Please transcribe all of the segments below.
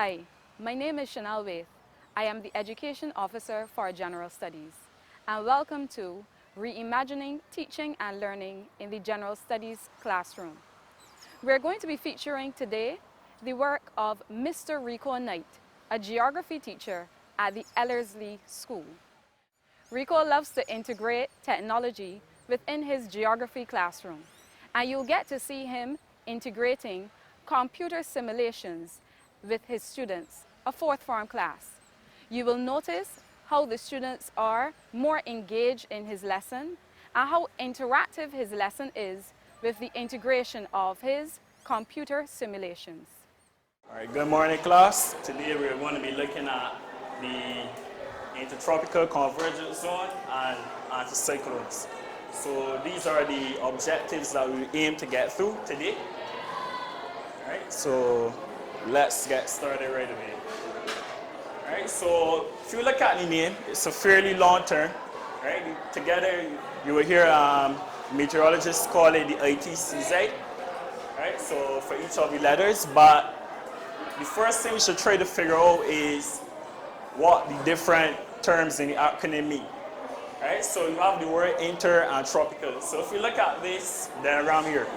Hi, my name is Chanel Waith. I am the Education Officer for General Studies, and welcome to Reimagining Teaching and Learning in the General Studies Classroom. We're going to be featuring today the work of Mr. Rico Knight, a geography teacher at the Ellerslie School. Rico loves to integrate technology within his geography classroom, and you'll get to see him integrating computer simulations with his students, a fourth form class. You will notice how the students are more engaged in his lesson and how interactive his lesson is with the integration of his computer simulations. All right, good morning, class. Today we're going to be looking at the intertropical convergence zone and anticyclones. So these are the objectives that we aim to get through today. All right, so let's get started right away. All right, so if you look at the name, it's a fairly long term. Right, together you will hear meteorologists call it the ITCZ. Right, so for each of the letters, but the first thing we should try to figure out is what the different terms in the acronym mean. Right, so you have the word inter and tropical. So if you look at this diagram here,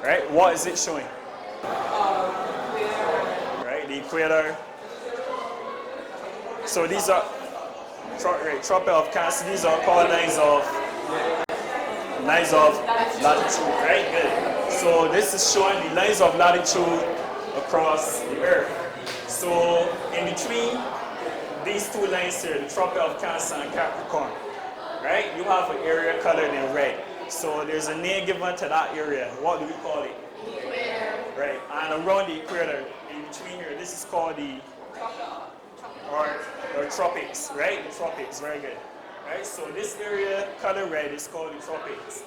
right, what is it showing? Right, the equator. So these are tropical of Cancer. These are called lines of latitude. Right, good. So this is showing the lines of latitude across the Earth. So in between these two lines here, the tropical of Cancer and Capricorn, right, you have an area colored in red. So there's a name given to that area. What do we call it? Equator. Right, and around the equator, in between here, this is called the or tropics, right? The tropics, very good. Right, so this area colored red is called the tropics.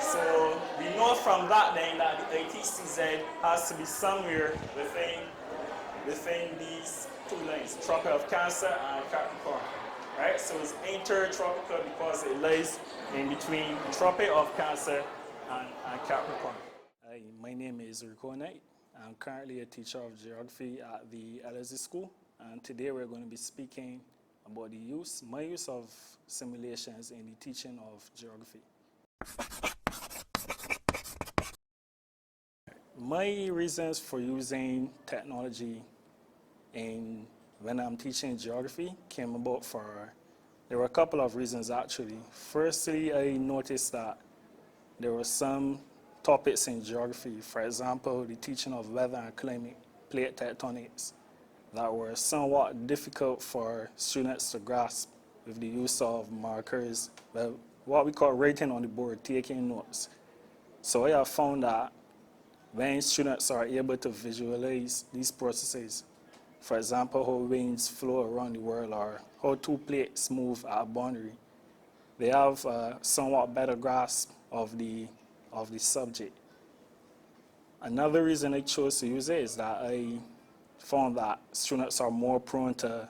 So we know from that then that the ITCZ has to be somewhere within these two lines, tropical of Cancer and Capricorn. Right, so it's intertropical because it lies in between the tropic of Cancer and Capricorn. Hi, my name is Rico Knight. I'm currently a teacher of geography at the Ellerslie School, and today we're going to be speaking about my use of simulations in the teaching of geography. My reasons for using technology when I'm teaching geography came about there were a couple of reasons actually. Firstly, I noticed that there were some topics in geography, for example, the teaching of weather and climate, plate tectonics, that were somewhat difficult for students to grasp with the use of markers, what we call writing on the board, taking notes. So I have found that when students are able to visualize these processes, for example, how winds flow around the world or how two plates move at a boundary, they have a somewhat better grasp of the subject. Another reason I chose to use it is that I found that students are more prone to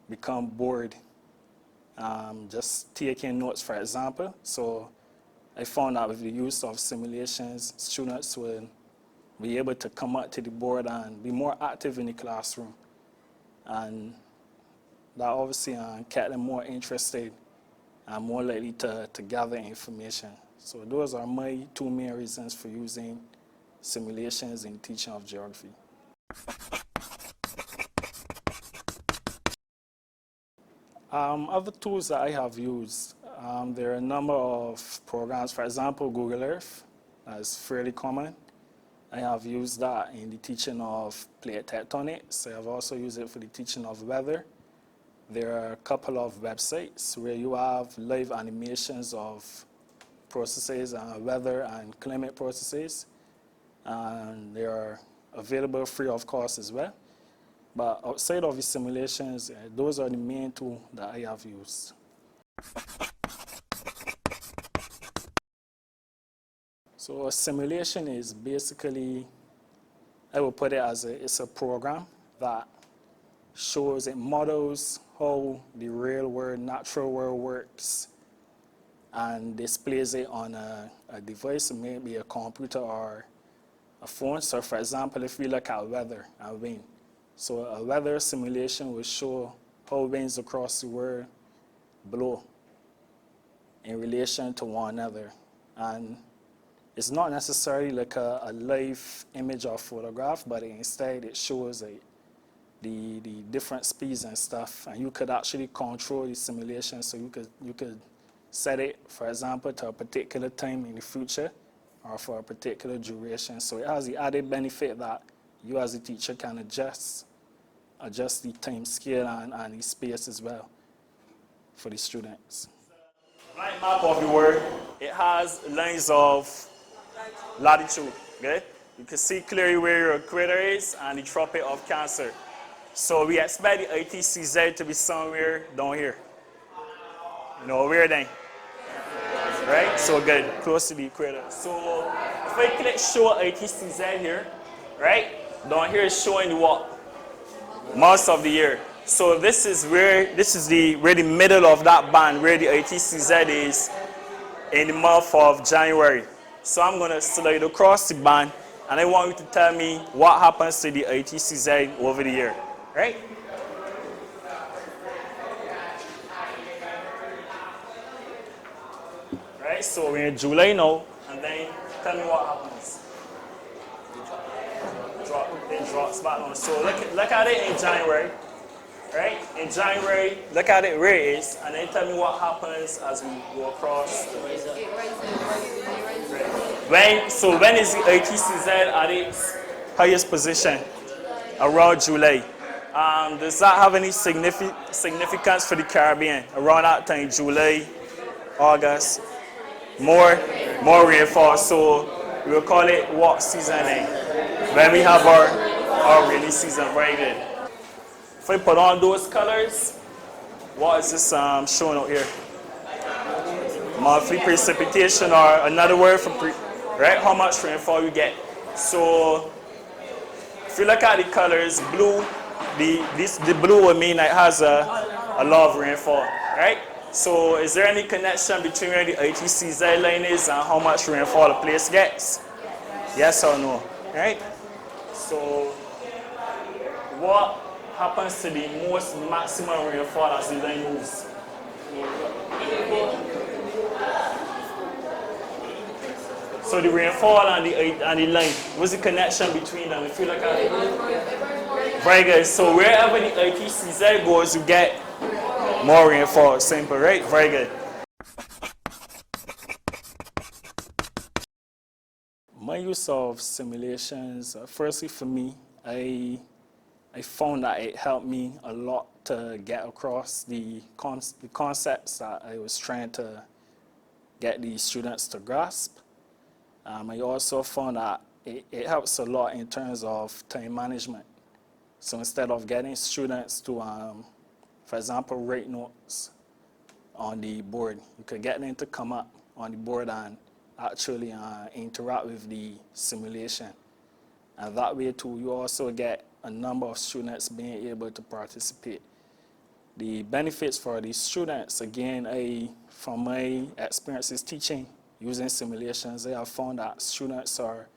become bored just taking notes, for example. So I found that with the use of simulations, students will be able to come up to the board and be more active in the classroom. And that obviously kept them more interested and more likely to gather information. So those are my two main reasons for using simulations in teaching of geography. Other tools that I have used, there are a number of programs. For example, Google Earth, that's fairly common. I have used that in the teaching of plate tectonics. I have also used it for the teaching of weather. There are a couple of websites where you have live animations of processes and weather and climate processes. And they are available free of cost as well. But outside of the simulations, those are the main two that I have used. So a simulation is basically, I would put it as it's a program that it models how the real world, natural world works and displays it on a device, maybe a computer or a phone. So for example, if we look at weather and wind, So a weather simulation will show how winds across the world blow in relation to one another. And it's not necessarily like a live image or photograph, but instead it shows the different speeds and stuff. And you could actually control the simulation, so you could set it, for example, to a particular time in the future or for a particular duration. So it has the added benefit that you as a teacher can adjust the time scale and the space as well for the students. Right map of the world, it has lines of latitude, okay? You can see clearly where your equator is and the Tropic of Cancer. So we expect the ITCZ to be somewhere down here. You know, where then? Right? So good, close to the equator. So if I click show ITCZ here, right? Down here is showing the what? Months of the year. So this is where the middle of that band where the ITCZ is in the month of January. So I'm going to slide across the band and I want you to tell me what happens to the ITCZ over the year. Right? Right, so we're in July now, and then tell me what happens. It drops back on. So look at it in January. Right? In January, look at it where it is, and then tell me what happens as we go across. When is the ITCZ at its highest position? Around July. Does that have any significance for the Caribbean? Around that time, July, August, more rainfall. So we will call it what season then? When we have our rainy season. Very good. If I put on those colors, what is this showing out here? Monthly precipitation, or another word for right? How much rainfall you get. So if you look at the colors, blue, the blue would mean it has a lot of rainfall, right? So is there any connection between where the ITCZ line is and how much rainfall a place gets? Yes or no, right? So what happens to the most maximum rainfall as the line moves? So the rainfall and the line, what's the connection between them? If you look at it. Very good. So wherever the ITCZ goes, you get more rainfall. Simple, right? Very good. My use of simulations, firstly for me, I found that it helped me a lot to get across the concepts that I was trying to get the students to grasp. I also found that it helps a lot in terms of time management. So instead of getting students to, for example, write notes on the board, you could get them to come up on the board and actually interact with the simulation. And that way too, you also get a number of students being able to participate. The benefits for the students, again, from my experiences teaching using simulations, I have found that students are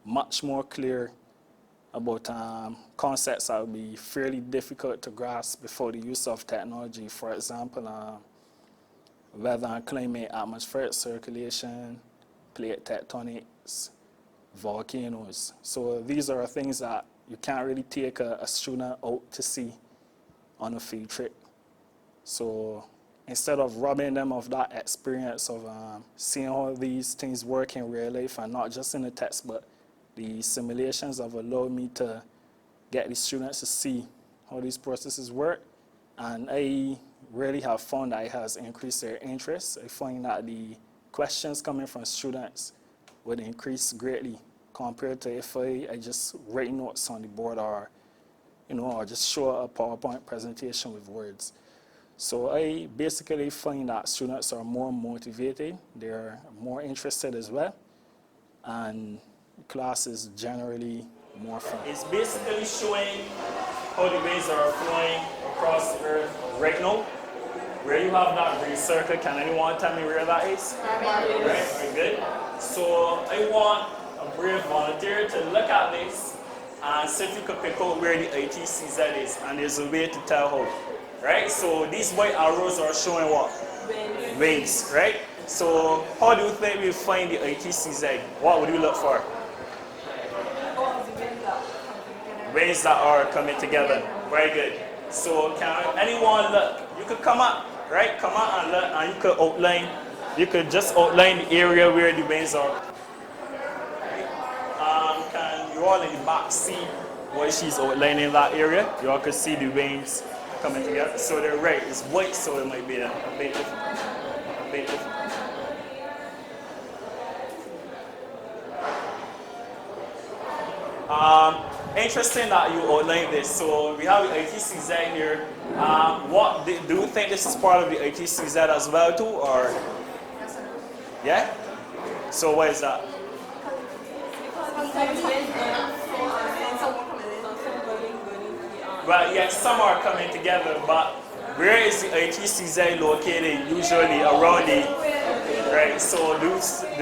much more clear about concepts that would be fairly difficult to grasp before the use of technology. For example, weather and climate, atmospheric circulation, plate tectonics, volcanoes. So these are things that you can't really take a student out to see on a field trip. So instead of robbing them of that experience of seeing how these things work in real life and not just in the text, but the simulations have allowed me to get the students to see how these processes work. And I really have found that it has increased their interest. I find that the questions coming from students would increase greatly compared to if I just write notes on the board or just show a PowerPoint presentation with words. So I basically find that students are more motivated, they're more interested as well, and class is generally more fun. It's basically showing how the waves are flowing across the earth right now. Where you have that green circle, can anyone tell me where that is? Right, very good. So I want a brave volunteer to look at this and see if you can pick out where the ITCZ is, and there's a way to tell how, right? So these white arrows are showing what? Wings, right? So how do you think we find the ITCZ? What would you look for? Wings that are coming together. Very good. So can anyone look? You could come up, right? Come up and look, and you could outline. You could just outline the area where the wings are. Can you all in the back see what she's outlining that area? You all could see the wings coming together. So they're right. It's white, so it might be a bit different. A bit different. Interesting that you outlined this. So we have the ITCZ here. What do you think this is part of the ITCZ as well too, or yeah? So what is that? Well, yes, some are coming together, but where is the ITCZ located? Usually around the right. So do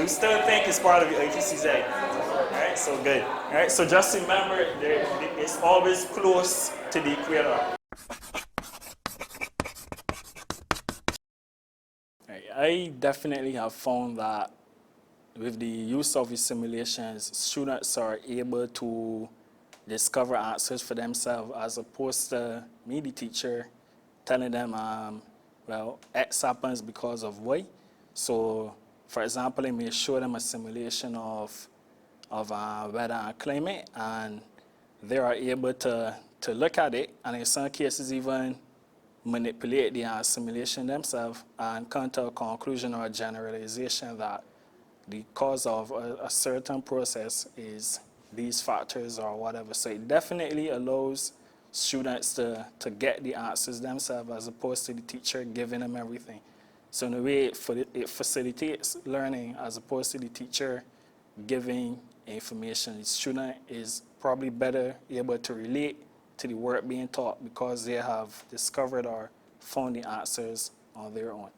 you still think it's part of the ITCZ? Alright, so good. Alright, so just remember it's always close to the equator. Right, I definitely have found that with the use of the simulations, students are able to discover answers for themselves as opposed to me, the teacher, telling them, well, X happens because of Y. So, for example, I may show them a simulation of weather and climate, and they are able to look at it, and in some cases even manipulate the simulation themselves and come to a conclusion or a generalization that the cause of a certain process is these factors or whatever. So it definitely allows students to get the answers themselves as opposed to the teacher giving them everything. So in a way, it facilitates learning as opposed to the teacher giving information. The student is probably better able to relate to the work being taught because they have discovered or found the answers on their own.